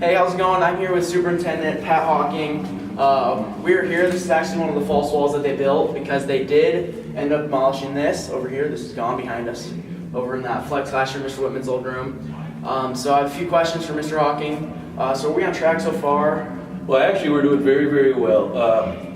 Hey, how's it going? I'm here with Superintendent Pat Hawking. We're here. This is actually one of the false walls that they built because they did end up demolishing this over here. This is gone behind us over in that flex classroom, Mr. Whitman's old room. So I have a few questions for Mr. Hawking. So are we on track so far? Well, actually, we're doing very, very well.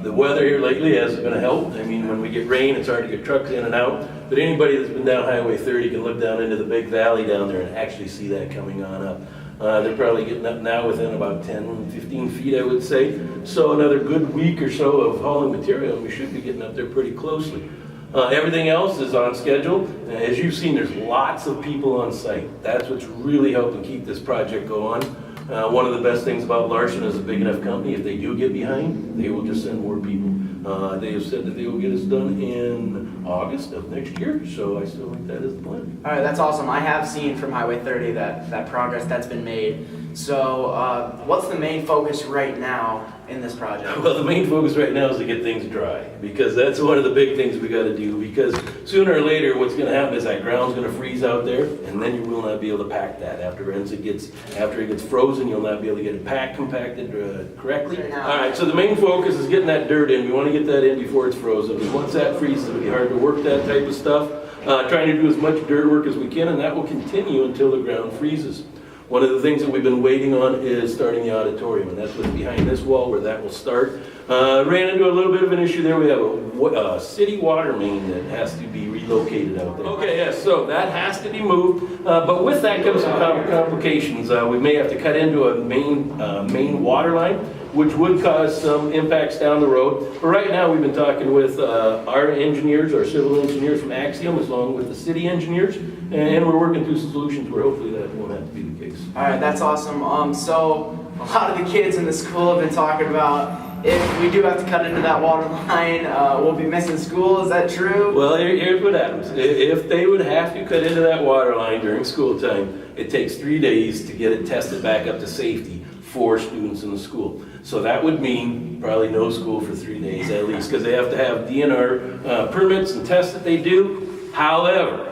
The weather here lately hasn't been a help. I mean, when we get rain, it's hard to get trucks in and out. But anybody that's been down Highway 30 can look down into the big valley down there and actually see that coming on up. They're probably getting up now within about 10, 15 feet, I would say. So another good week or so of hauling material, we should be getting up there pretty closely. Everything else is on schedule. As you've seen, there's lots of people on site. That's what's really helping keep this project going. One of the best things about Larson is a big enough company. If they do get behind, they will just send more people. They have said that they will get us done in August of next year, so I still think that is the plan. All right, that's awesome. I have seen from Highway 30 that progress that's been made. So what's the main focus right now in this project? Well, the main focus right now is to get things dry, because that's one of the big things we got to do, because sooner or later what's going to happen is that ground's going to freeze out there, and then you will not be able to pack that. After it gets frozen, you'll not be able to get it compacted correctly. All right, so the main focus is getting that dirt in. We want to get that in before it's frozen, because once that freezes, it'll be hard to work that type of stuff. Trying to do as much dirt work as we can, and that will continue until the ground freezes. One of the things that we've been waiting on is starting the auditorium, and that's what's behind this wall where that will start. Ran into a little bit of an issue there. We have a city water main that has to be relocated out there. Okay, yes, so that has to be moved, but with that comes some complications. We may have to cut into a main water line, which would cause some impacts down the road. But right now, we've been talking with our engineers, our civil engineers from Axiom, along with the city engineers, and we're working through some solutions where hopefully that won't have to be the case. All right, that's awesome. So a lot of the kids in the school have been talking about if we do have to cut into that water line, we'll be missing school. Is that true? Well, here's what happens. If they would have to cut into that water line during school time, it takes 3 days to get it tested back up to safety for students in the school. So that would mean probably no school for 3 days at least, because they have to have DNR permits and tests that they do. However,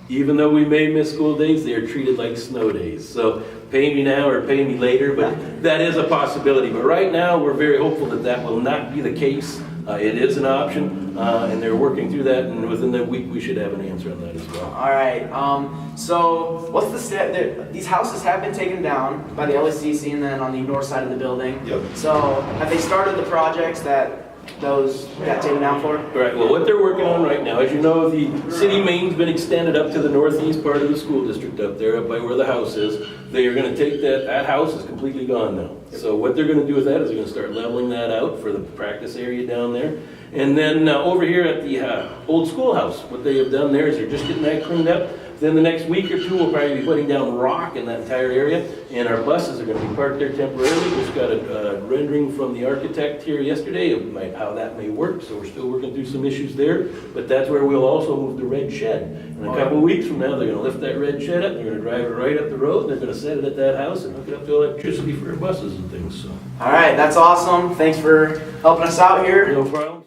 even though we may miss school days, they are treated like snow days. So pay me now or pay me later, but that is a possibility. But right now, we're very hopeful that that will not be the case. It is an option, and they're working through that, and within the week, we should have an answer on that as well. All right. So what's the step? These houses have been taken down by the LACC and then on the north side of the building. Yep. So have they started the projects that those got taken down for? Right, well, what they're working on right now, as you know, the city main's been extended up to the northeast part of the school district up there, up by where the house is. They are going to take that house is completely gone now. So what they're going to do with that is they're going to start leveling that out for the practice area down there. And then over here at the old schoolhouse, what they have done there is they're just getting that cleaned up. Then the next week or two, we'll probably be putting down rock in that entire area, and our buses are going to be parked there temporarily. Just got a rendering from the architect here yesterday of how that may work, so we're still working through some issues there, but that's where we'll also move the red shed. In a couple of weeks from now, they're going to lift that red shed up, they're going to drive it right up the road, and they're going to set it at that house and hook it up to electricity for our buses and things. So. All right, that's awesome. Thanks for helping us out here. No problem.